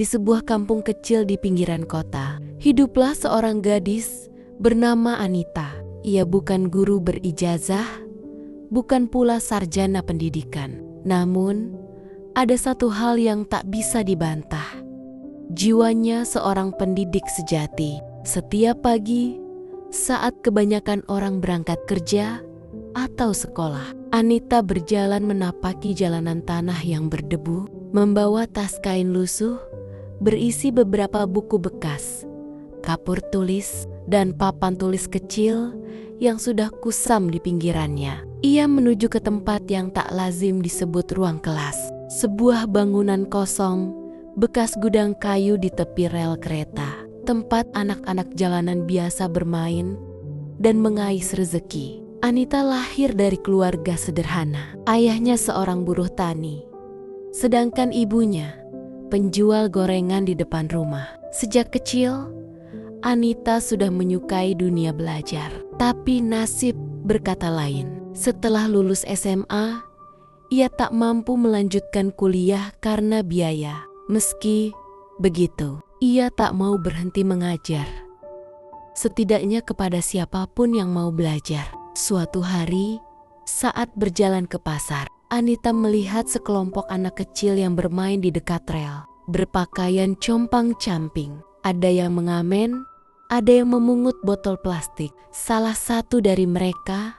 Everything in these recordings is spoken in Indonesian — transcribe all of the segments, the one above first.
Di sebuah kampung kecil di pinggiran kota, hiduplah seorang gadis bernama Anita. Ia bukan guru berijazah, bukan pula sarjana pendidikan. Namun, ada satu hal yang tak bisa dibantah. Jiwanya seorang pendidik sejati. Setiap pagi, saat kebanyakan orang berangkat kerja atau sekolah, Anita berjalan menapaki jalanan tanah yang berdebu, membawa tas kain lusuh berisi beberapa buku bekas, kapur tulis, dan papan tulis kecil yang sudah kusam di pinggirannya. Ia menuju ke tempat yang tak lazim disebut ruang kelas, sebuah bangunan kosong bekas gudang kayu di tepi rel kereta, tempat anak-anak jalanan biasa bermain dan mengais rezeki. Anita lahir dari keluarga sederhana. Ayahnya seorang buruh tani, sedangkan ibunya penjual gorengan di depan rumah. Sejak kecil, Anita sudah menyukai dunia belajar. Tapi nasib berkata lain. Setelah lulus SMA, ia tak mampu melanjutkan kuliah karena biaya. Meski begitu, ia tak mau berhenti mengajar, setidaknya kepada siapapun yang mau belajar. Suatu hari, saat berjalan ke pasar, Anita melihat sekelompok anak kecil yang bermain di dekat rel, berpakaian compang-camping. Ada yang mengamen, ada yang memungut botol plastik. Salah satu dari mereka,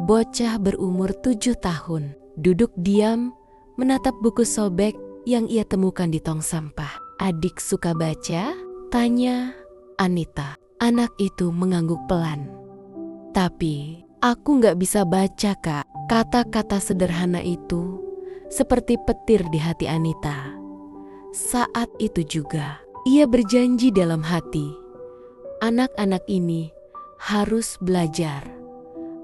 bocah berumur 7 tahun, duduk diam menatap buku sobek yang ia temukan di tong sampah. "Adik suka baca?" tanya Anita. Anak itu mengangguk pelan. "Tapi aku gak bisa baca, Kak." Kata-kata sederhana itu seperti petir di hati Anita. Saat itu juga, ia berjanji dalam hati, anak-anak ini harus belajar,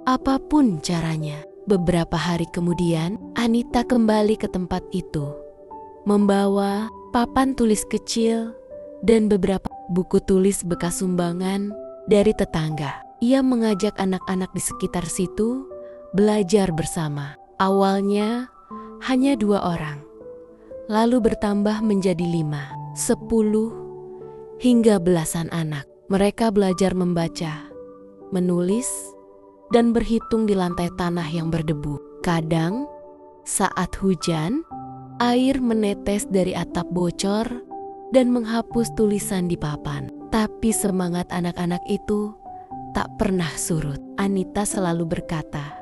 apapun caranya. Beberapa hari kemudian, Anita kembali ke tempat itu, membawa papan tulis kecil dan beberapa buku tulis bekas sumbangan dari tetangga. Ia mengajak anak-anak di sekitar situ belajar bersama. Awalnya hanya 2 orang, lalu bertambah menjadi 5, 10, hingga belasan anak. Mereka belajar membaca, menulis, dan berhitung di lantai tanah yang berdebu. Kadang, saat hujan, air menetes dari atap bocor dan menghapus tulisan di papan. Tapi semangat anak-anak itu tak pernah surut. Anita selalu berkata,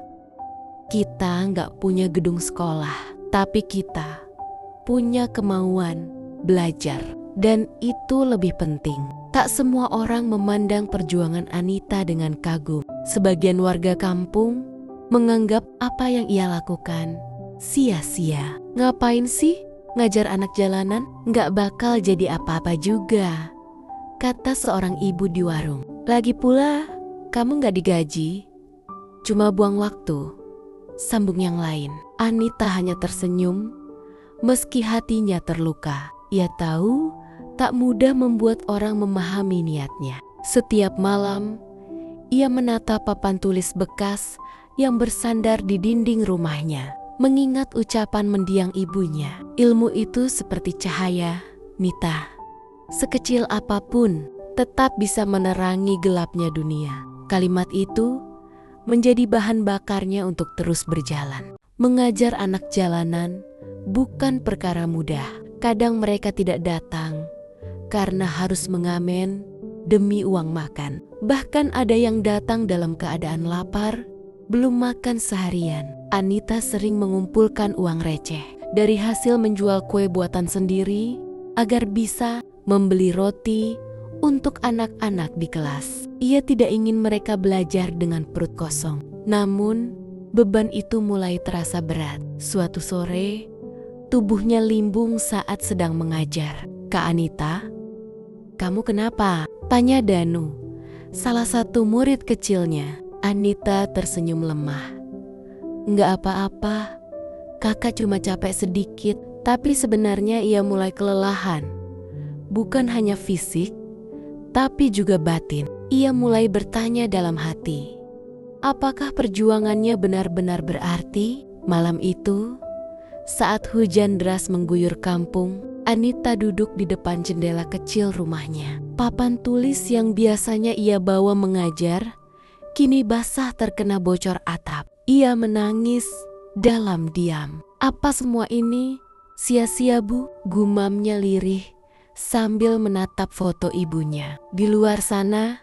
"Kita nggak punya gedung sekolah, tapi kita punya kemauan belajar." Dan itu lebih penting. Tak semua orang memandang perjuangan Anita dengan kagum. Sebagian warga kampung menganggap apa yang ia lakukan sia-sia. "Ngapain sih ngajar anak jalanan? Nggak bakal jadi apa-apa juga," kata seorang ibu di warung. "Lagi pula, kamu nggak digaji, cuma buang waktu," sambung yang lain. Anita hanya tersenyum, meski hatinya terluka. Ia tahu tak mudah membuat orang memahami niatnya. Setiap malam, ia menatap papan tulis bekas yang bersandar di dinding rumahnya, mengingat ucapan mendiang ibunya. "Ilmu itu seperti cahaya, Nita. Sekecil apapun, tetap bisa menerangi gelapnya dunia." Kalimat itu menjadi bahan bakarnya untuk terus berjalan. Mengajar anak jalanan bukan perkara mudah. Kadang mereka tidak datang karena harus mengamen demi uang makan. Bahkan ada yang datang dalam keadaan lapar, belum makan seharian. Anita sering mengumpulkan uang receh dari hasil menjual kue buatan sendiri agar bisa membeli roti untuk anak-anak di kelas. Ia tidak ingin mereka belajar dengan perut kosong. Namun, beban itu mulai terasa berat. Suatu sore, tubuhnya limbung saat sedang mengajar. "Kak Anita, kamu kenapa?" tanya Danu, salah satu murid kecilnya. Anita tersenyum lemah. "Nggak apa-apa, kakak cuma capek sedikit." Tapi sebenarnya ia mulai kelelahan. Bukan hanya fisik, tapi juga batin. Ia mulai bertanya dalam hati, apakah perjuangannya benar-benar berarti? Malam itu, saat hujan deras mengguyur kampung, Anita duduk di depan jendela kecil rumahnya. Papan tulis yang biasanya ia bawa mengajar, kini basah terkena bocor atap. Ia menangis dalam diam. "Apa semua ini sia-sia, Bu?" gumamnya lirih sambil menatap foto ibunya. Di luar sana,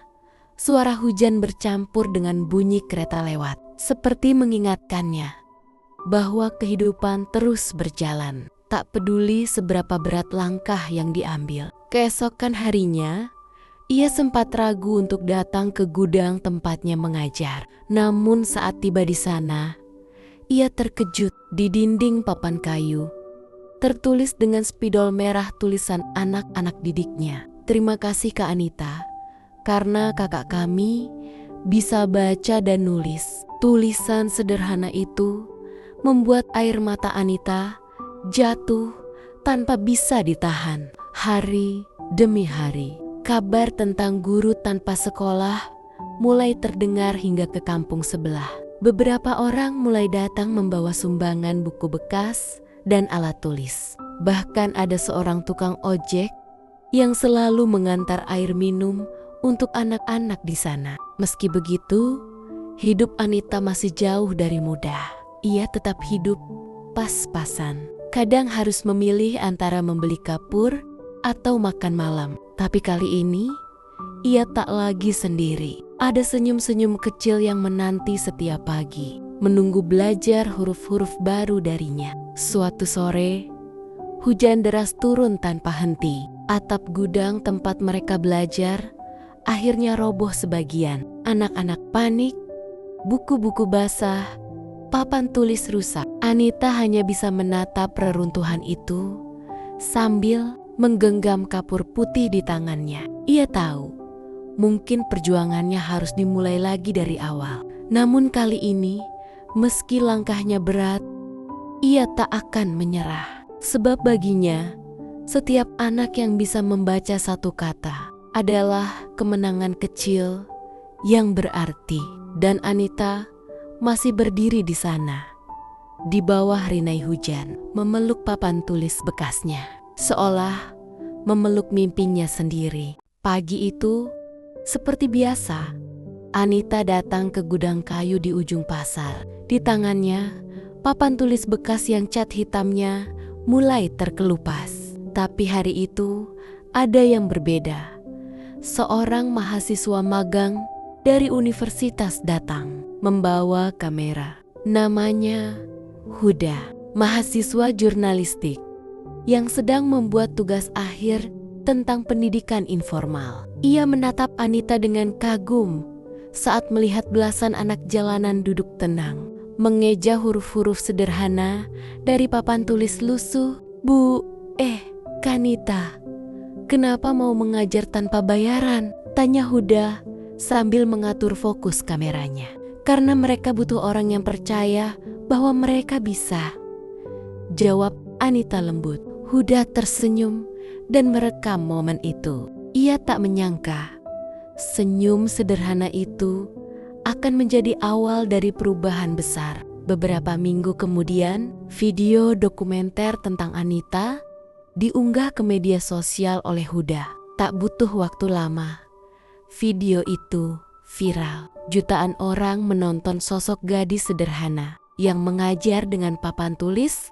suara hujan bercampur dengan bunyi kereta lewat, seperti mengingatkannya bahwa kehidupan terus berjalan, tak peduli seberapa berat langkah yang diambil. Keesokan harinya, ia sempat ragu untuk datang ke gudang tempatnya mengajar. Namun saat tiba di sana, ia terkejut. Di dinding papan kayu tertulis dengan spidol merah tulisan anak-anak didiknya. "Terima kasih Kak Anita, karena kakak kami bisa baca dan nulis." Tulisan sederhana itu membuat air mata Anita jatuh tanpa bisa ditahan. Hari demi hari, kabar tentang guru tanpa sekolah mulai terdengar hingga ke kampung sebelah. Beberapa orang mulai datang membawa sumbangan buku bekas dan alat tulis. Bahkan ada seorang tukang ojek yang selalu mengantar air minum untuk anak-anak di sana. Meski begitu, hidup Anita masih jauh dari mudah. Ia tetap hidup pas-pasan. Kadang harus memilih antara membeli kapur atau makan malam. Tapi kali ini, ia tak lagi sendiri. Ada senyum-senyum kecil yang menanti setiap pagi, menunggu belajar huruf-huruf baru darinya. Suatu sore, hujan deras turun tanpa henti. Atap gudang tempat mereka belajar akhirnya roboh sebagian. Anak-anak panik, buku-buku basah, papan tulis rusak. Anita hanya bisa menatap reruntuhan itu sambil menggenggam kapur putih di tangannya. Ia tahu, mungkin perjuangannya harus dimulai lagi dari awal. Namun kali ini, meski langkahnya berat, ia tak akan menyerah. Sebab baginya, setiap anak yang bisa membaca satu kata adalah kemenangan kecil yang berarti. Dan Anita masih berdiri di sana, di bawah rinai hujan, memeluk papan tulis bekasnya, seolah memeluk mimpinya sendiri. Pagi itu, seperti biasa, Anita datang ke gudang kayu di ujung pasar. Di tangannya, papan tulis bekas yang cat hitamnya mulai terkelupas. Tapi hari itu, ada yang berbeda. Seorang mahasiswa magang dari universitas datang, membawa kamera. Namanya Huda, mahasiswa jurnalistik yang sedang membuat tugas akhir tentang pendidikan informal. Ia menatap Anita dengan kagum saat melihat belasan anak jalanan duduk tenang, mengeja huruf-huruf sederhana dari papan tulis lusuh. "Bu, Kanita, kenapa mau mengajar tanpa bayaran?" tanya Huda sambil mengatur fokus kameranya. "Karena mereka butuh orang yang percaya bahwa mereka bisa," jawab Anita lembut. Huda tersenyum dan merekam momen itu. Ia tak menyangka senyum sederhana itu akan menjadi awal dari perubahan besar. Beberapa minggu kemudian, video dokumenter tentang Anita diunggah ke media sosial oleh Huda. Tak butuh waktu lama, video itu viral. Jutaan orang menonton sosok gadis sederhana yang mengajar dengan papan tulis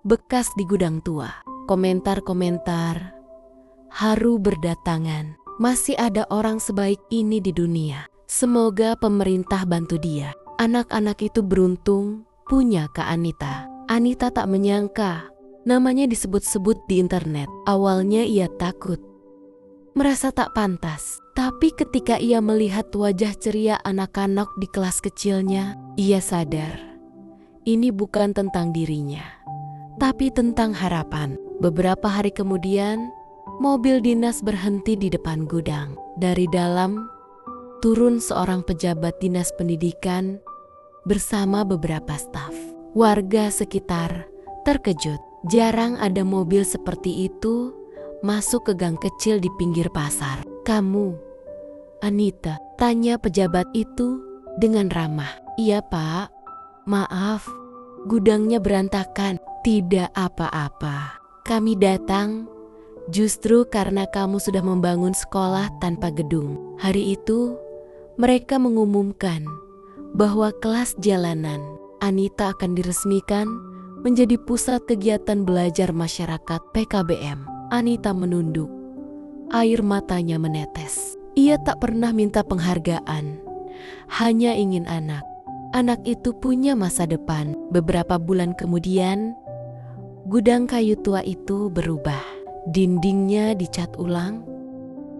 bekas di gudang tua. Komentar-komentar haru berdatangan. "Masih ada orang sebaik ini di dunia. Semoga pemerintah bantu dia. Anak-anak itu beruntung punya Kak Anita." Anita tak menyangka namanya disebut-sebut di internet. Awalnya ia takut, merasa tak pantas. Tapi ketika ia melihat wajah ceria anak-anak di kelas kecilnya, ia sadar ini bukan tentang dirinya, tapi tentang harapan. Beberapa hari kemudian, mobil dinas berhenti di depan gudang. Dari dalam, turun seorang pejabat dinas pendidikan bersama beberapa staf. Warga sekitar terkejut. Jarang ada mobil seperti itu masuk ke gang kecil di pinggir pasar. "Kamu, Anita?" tanya pejabat itu dengan ramah. "Iya Pak, maaf, gudangnya berantakan." "Tidak apa-apa, kami datang Justru karena kamu sudah membangun sekolah tanpa gedung. Hari itu, mereka mengumumkan bahwa kelas jalanan Anita akan diresmikan menjadi pusat kegiatan belajar masyarakat PKBM. Anita menunduk, air matanya menetes. Ia tak pernah minta penghargaan, hanya ingin anak. Anak itu punya masa depan. Beberapa bulan kemudian, gudang kayu tua itu berubah. Dindingnya dicat ulang,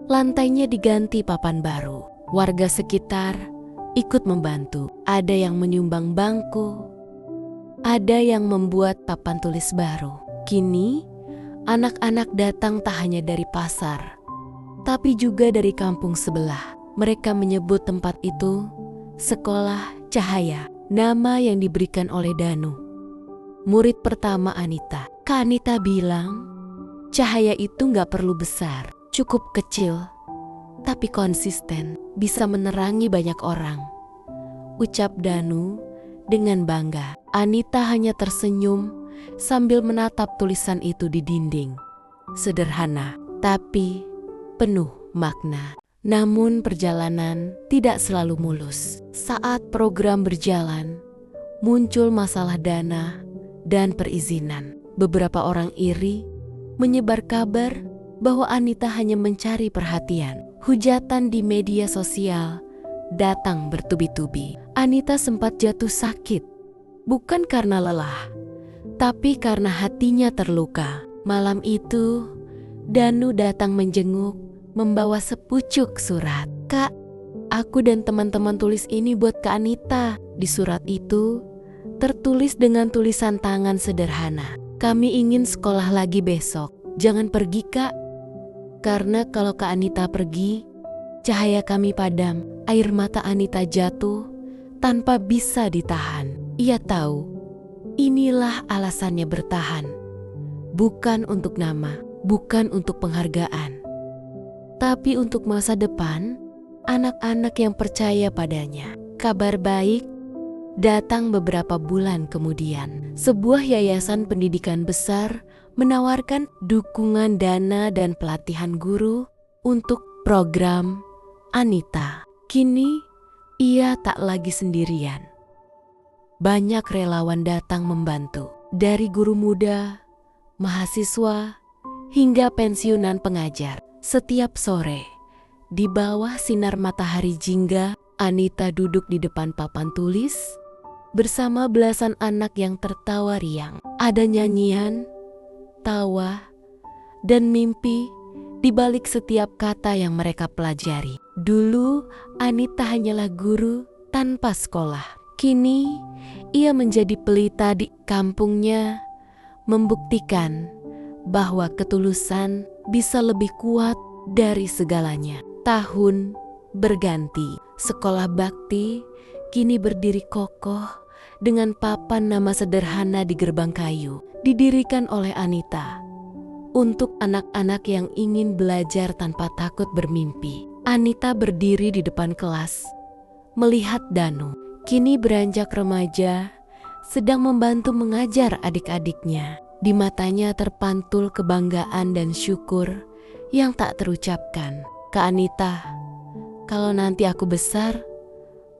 lantainya diganti papan baru. Warga sekitar ikut membantu. Ada yang menyumbang bangku, ada yang membuat papan tulis baru. Kini, anak-anak datang tak hanya dari pasar, tapi juga dari kampung sebelah. Mereka menyebut tempat itu Sekolah Cahaya, nama yang diberikan oleh Danu, murid pertama Anita. Kak Anita bilang, cahaya itu gak perlu besar, cukup kecil, tapi konsisten, bisa menerangi banyak orang, ucap Danu dengan bangga. Anita hanya tersenyum sambil menatap tulisan itu di dinding. Sederhana, tapi penuh makna. Namun perjalanan tidak selalu mulus. Saat program berjalan, muncul masalah dana dan perizinan. Beberapa orang iri menyebar kabar bahwa Anita hanya mencari perhatian. Hujatan di media sosial datang bertubi-tubi. Anita sempat jatuh sakit, bukan karena lelah, tapi karena hatinya terluka. Malam itu, Danu datang menjenguk, membawa sepucuk surat. Kak, aku dan teman-teman tulis ini buat Kak Anita. Di surat itu, tertulis dengan tulisan tangan sederhana. Kami ingin sekolah lagi besok. Jangan pergi, Kak. Karena kalau Kak Anita pergi, cahaya kami padam. Air mata Anita jatuh tanpa bisa ditahan. Ia tahu, inilah alasannya bertahan. Bukan untuk nama, bukan untuk penghargaan, tapi untuk masa depan anak-anak yang percaya padanya. Kabar baik datang beberapa bulan kemudian. Sebuah yayasan pendidikan besar menawarkan dukungan dana dan pelatihan guru untuk program Anita. Kini ia tak lagi sendirian. Banyak relawan datang membantu, dari guru muda, mahasiswa, hingga pensiunan pengajar. Setiap sore, di bawah sinar matahari jingga, Anita duduk di depan papan tulis bersama belasan anak yang tertawa riang. Ada nyanyian, tawa, dan mimpi di balik setiap kata yang mereka pelajari. Dulu, Anita hanyalah guru tanpa sekolah. Kini, ia menjadi pelita di kampungnya, membuktikan bahwa ketulusan bisa lebih kuat dari segalanya. Tahun berganti, sekolah bakti kini berdiri kokoh dengan papan nama sederhana di gerbang kayu, didirikan oleh Anita untuk anak-anak yang ingin belajar tanpa takut bermimpi. Anita berdiri di depan kelas, melihat Danu, kini beranjak remaja, sedang membantu mengajar adik-adiknya. Di matanya terpantul kebanggaan dan syukur yang tak terucapkan. Kak Anita, kalau nanti aku besar,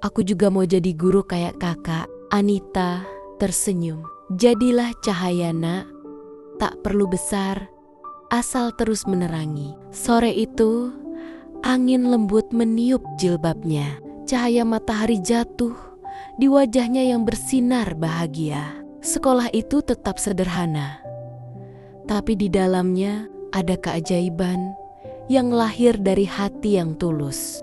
aku juga mau jadi guru kayak kakak. Anita tersenyum. Jadilah cahaya, nak. Tak perlu besar, asal terus menerangi. Sore itu, angin lembut meniup jilbabnya. Cahaya matahari jatuh di wajahnya yang bersinar bahagia. Sekolah itu tetap sederhana, tapi di dalamnya ada keajaiban yang lahir dari hati yang tulus.